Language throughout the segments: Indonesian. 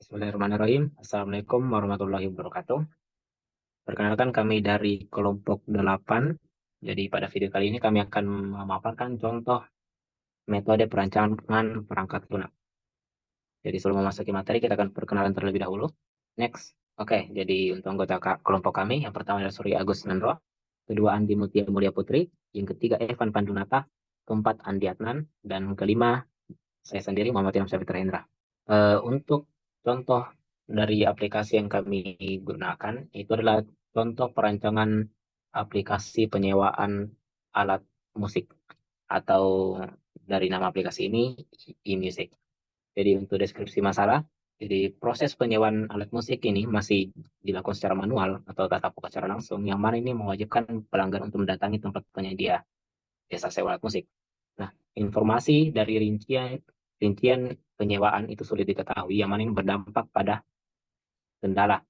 Bismillahirrahmanirrahim. Assalamualaikum warahmatullahi wabarakatuh. Perkenalkan kami dari kelompok 8. Jadi pada video kali ini kami akan memaparkan contoh metode perancangan perangkat lunak. Jadi sebelum memasuki materi kita akan perkenalan terlebih dahulu. Next. Oke, jadi untuk anggota kelompok kami, yang pertama adalah Surya Agus Nandro, kedua Andi Mutia Mulia Putri, yang ketiga Evan Pandunata, keempat Andi Adnan, dan kelima saya sendiri Muhammad Ilham Syafitra Hendra. Untuk contoh dari aplikasi yang kami gunakan itu adalah contoh perancangan aplikasi penyewaan alat musik atau dari nama aplikasi ini e-music. Jadi untuk deskripsi masalah, jadi proses penyewaan alat musik ini masih dilakukan secara manual atau tatap muka secara langsung, yang mana ini mewajibkan pelanggan untuk mendatangi tempat penyedia jasa sewa alat musik. Nah, informasi dari rincian penyewaan itu sulit diketahui, yang mana ini berdampak pada kendala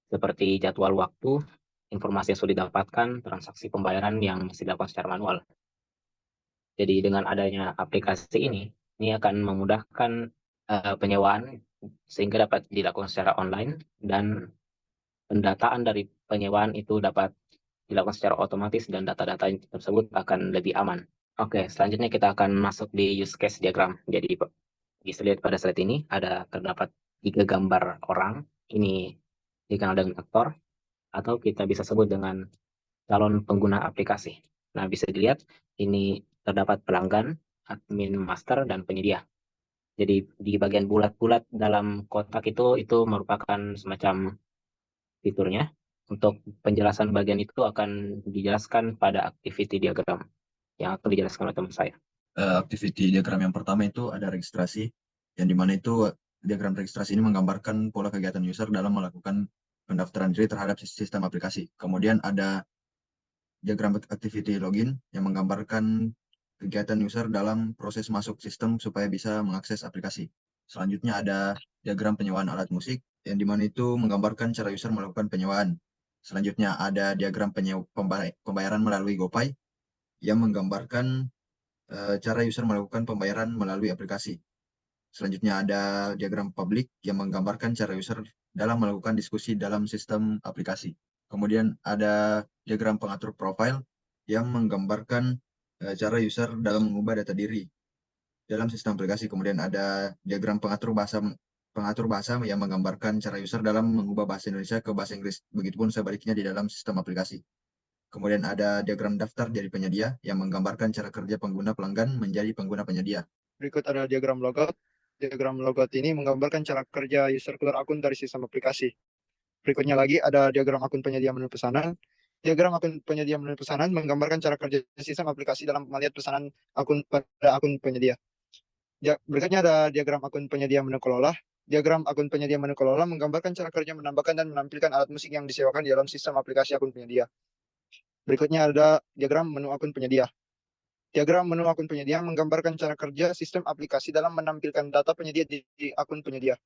seperti jadwal waktu, informasi yang sulit didapatkan, transaksi pembayaran yang masih dilakukan secara manual. Jadi dengan adanya aplikasi ini akan memudahkan penyewaan sehingga dapat dilakukan secara online dan pendataan dari penyewaan itu dapat dilakukan secara otomatis dan data-data tersebut akan lebih aman. Oke, selanjutnya kita akan masuk di use case diagram. Jadi bisa lihat pada slide ini terdapat 3 gambar orang. Ini dikenal dengan aktor atau kita bisa sebut dengan calon pengguna aplikasi. Nah, bisa dilihat ini terdapat pelanggan, admin master, dan penyedia. Jadi di bagian bulat-bulat dalam kotak itu merupakan semacam fiturnya. Untuk penjelasan bagian itu akan dijelaskan pada activity diagram yang akan dijelaskan oleh teman saya. Activity diagram yang pertama itu ada registrasi, yang dimana itu diagram registrasi ini menggambarkan pola kegiatan user dalam melakukan pendaftaran diri terhadap sistem aplikasi. Kemudian ada diagram activity login yang menggambarkan kegiatan user dalam proses masuk sistem supaya bisa mengakses aplikasi. Selanjutnya ada diagram penyewaan alat musik yang dimana itu menggambarkan cara user melakukan penyewaan. Selanjutnya ada diagram pembayaran melalui GoPay yang menggambarkan cara user melakukan pembayaran melalui aplikasi. Selanjutnya ada diagram public yang menggambarkan cara user dalam melakukan diskusi dalam sistem aplikasi. Kemudian ada diagram pengatur profile yang menggambarkan cara user dalam mengubah data diri dalam sistem aplikasi. Kemudian ada diagram pengatur bahasa yang menggambarkan cara user dalam mengubah bahasa Indonesia ke bahasa Inggris. Begitupun sebaliknya di dalam sistem aplikasi. Kemudian ada diagram daftar dari penyedia yang menggambarkan cara kerja pengguna pelanggan menjadi pengguna penyedia. Berikut ada diagram logout. Diagram logout ini menggambarkan cara kerja user keluar akun dari sistem aplikasi. Berikutnya lagi ada diagram akun penyedia menu pesanan. Diagram akun penyedia menu pesanan menggambarkan cara kerja sistem aplikasi dalam melihat pesanan akun pada akun penyedia. Berikutnya ada diagram akun penyedia menu kelola. Diagram akun penyedia menu kelola menggambarkan cara kerja menambahkan dan menampilkan alat musik yang disewakan di dalam sistem aplikasi akun penyedia. Berikutnya ada diagram menu akun penyedia. Diagram menu akun penyedia menggambarkan cara kerja sistem aplikasi dalam menampilkan data penyedia di akun penyedia.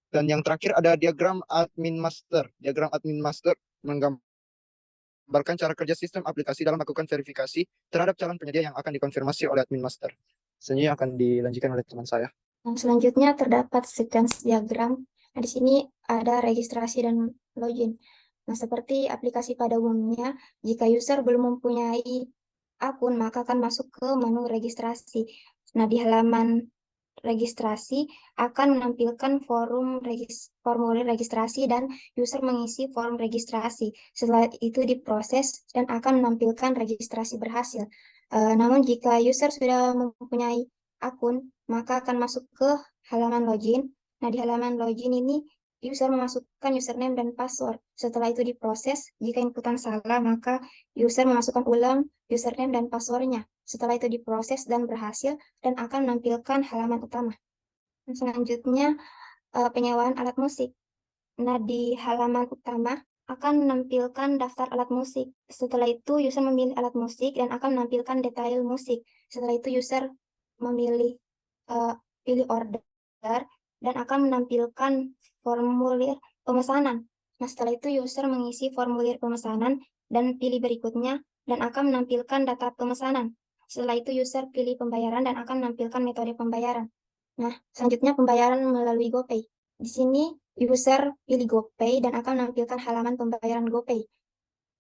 Dan yang terakhir ada diagram admin master. Diagram admin master menggambarkan cara kerja sistem aplikasi dalam melakukan verifikasi terhadap calon penyedia yang akan dikonfirmasi oleh admin master. Selanjutnya akan dilanjutkan oleh teman saya. Selanjutnya terdapat sequence diagram. Nah, di sini ada registrasi dan login. Nah, seperti aplikasi pada umumnya, jika user belum mempunyai akun, maka akan masuk ke menu registrasi. Nah, di halaman registrasi akan menampilkan formulir registrasi dan user mengisi form registrasi. Setelah itu diproses dan akan menampilkan registrasi berhasil. Namun jika user sudah mempunyai akun, maka akan masuk ke halaman login. Nah, di halaman login ini user memasukkan username dan password. Setelah itu diproses, jika inputan salah, maka user memasukkan ulang username dan passwordnya. Setelah itu diproses dan berhasil dan akan menampilkan halaman utama. Selanjutnya, penyewaan alat musik. Nah, di halaman utama akan menampilkan daftar alat musik. Setelah itu user memilih alat musik dan akan menampilkan detail musik. Setelah itu user memilih pilih order dan akan menampilkan formulir pemesanan. Nah, setelah itu user mengisi formulir pemesanan dan pilih berikutnya dan akan menampilkan data pemesanan. Setelah itu user pilih pembayaran dan akan menampilkan metode pembayaran. Nah, selanjutnya pembayaran melalui GoPay. Di sini user pilih GoPay dan akan menampilkan halaman pembayaran GoPay.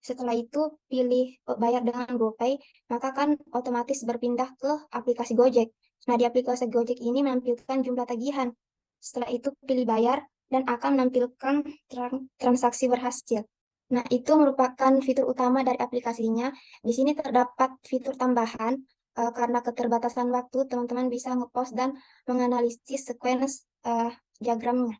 Setelah itu pilih bayar dengan GoPay, maka akan otomatis berpindah ke aplikasi Gojek. Nah, di aplikasi Gojek ini menampilkan jumlah tagihan. Setelah itu pilih bayar dan akan menampilkan transaksi berhasil. Nah, itu merupakan fitur utama dari aplikasinya. Di sini terdapat fitur tambahan, karena keterbatasan waktu, teman-teman bisa ngepost dan menganalisis sequence diagramnya.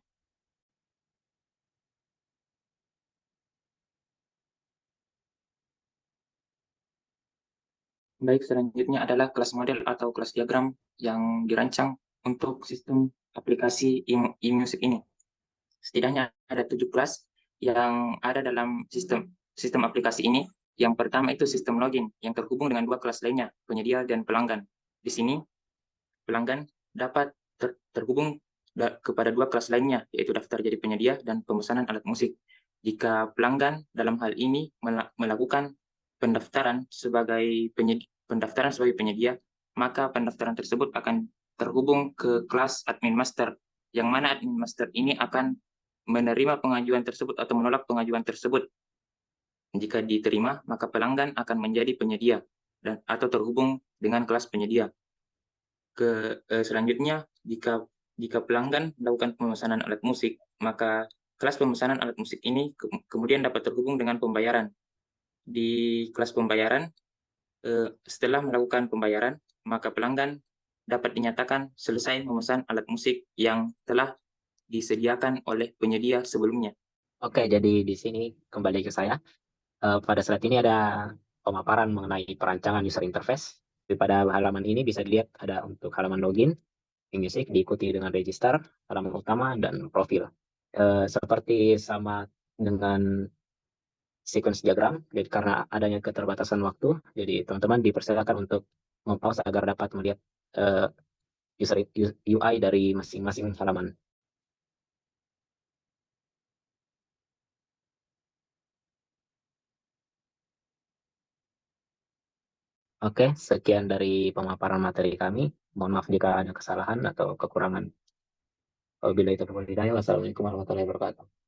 Baik, selanjutnya adalah kelas model atau kelas diagram yang dirancang untuk sistem aplikasi e-music ini. Setidaknya ada 7 kelas yang ada dalam sistem aplikasi ini. Yang pertama itu sistem login yang terhubung dengan 2 kelas lainnya, penyedia dan pelanggan. Di sini pelanggan dapat terhubung kepada 2 kelas lainnya, yaitu daftar jadi penyedia dan pemesanan alat musik. Jika pelanggan dalam hal ini melakukan pendaftaran sebagai penyedia, maka pendaftaran tersebut akan terhubung ke kelas admin master, yang mana admin master ini akan menerima pengajuan tersebut atau menolak pengajuan tersebut. Jika diterima, maka pelanggan akan menjadi penyedia atau terhubung dengan kelas penyedia. Selanjutnya, jika pelanggan melakukan pemesanan alat musik, maka kelas pemesanan alat musik ini kemudian dapat terhubung dengan pembayaran. Di kelas pembayaran, setelah melakukan pembayaran, maka pelanggan dapat dinyatakan selesai memesan alat musik yang telah disediakan oleh penyedia sebelumnya. Oke, jadi di sini kembali ke saya. Pada slide ini ada pemaparan mengenai perancangan user interface. Pada halaman ini bisa dilihat ada untuk halaman login, e-music diikuti dengan register, halaman utama, dan profil. Seperti sama dengan sequence diagram, jadi karena adanya keterbatasan waktu, jadi teman-teman dipersilakan untuk mempause agar dapat melihat user UI dari masing-masing halaman. Oke, sekian dari pemaparan materi kami. Mohon maaf jika ada kesalahan atau kekurangan. Wabillahi taufiq wal hidayah. Wassalamualaikum warahmatullahi wabarakatuh.